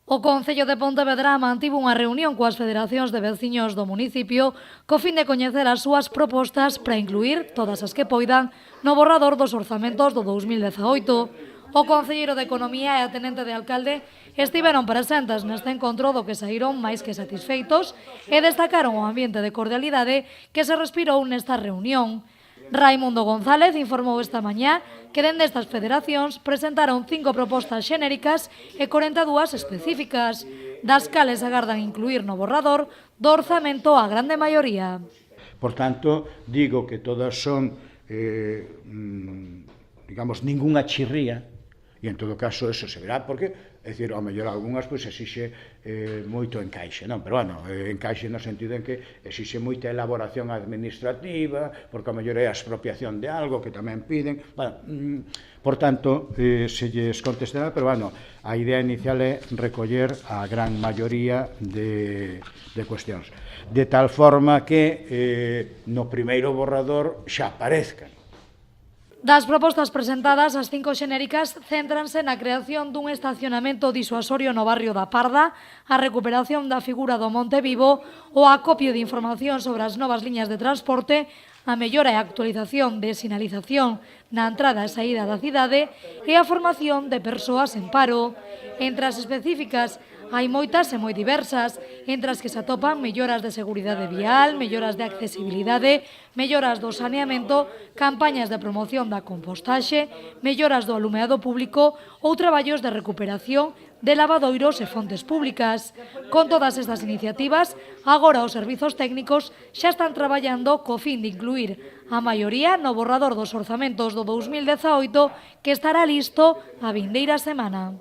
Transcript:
O Concello de Pontevedra mantivo unha reunión coas federacións de veciños do municipio co fin de coñecer as súas propostas para incluir todas as que poidan no borrador dos orzamentos do 2018. O concelleiro de Economía e a tenente de alcalde estiveron presentes neste encontro do que saíron máis que satisfeitos e destacaron o ambiente de cordialidade que se respirou nesta reunión. Raimundo González informou esta mañá que dende estas federacións presentaron 5 propostas xenéricas e 42 específicas, das cales agardan incluir no borrador do orzamento a grande maioría. Por tanto, digo que todas son, digamos, ningunha chirría, e en todo caso eso se verá, porque, é dicir, ao mellor algunhas pois exixe moito encaixe, non? Pero, bueno, encaixe no sentido en que exixe moita elaboración administrativa, porque ao mellor é a expropiación de algo que tamén piden, bueno, por tanto, se lles contestará, pero, bueno, a idea inicial é recoller a gran maioría de cuestións, de tal forma que no primeiro borrador xa aparezcan. Das propostas presentadas, as 5 xenéricas céntranse na creación dun estacionamento disuasorio no barrio da Parda, a recuperación da figura do Monte Vivo, o acopio de información sobre as novas liñas de transporte, a mellora e actualización de sinalización na entrada e saída da cidade e a formación de persoas en paro. Entre as específicas, hai moitas e moi diversas, entre as que se atopan melloras de seguridade vial, melloras de accesibilidade, melloras do saneamento, campañas de promoción da compostaxe, melloras do alumeado público ou traballos de recuperación de lavadoiros e fontes públicas. Con todas estas iniciativas, agora os servizos técnicos xa están traballando co fin de incluir a maioría no borrador dos orzamentos do 2018 que estará listo a vindeira semana.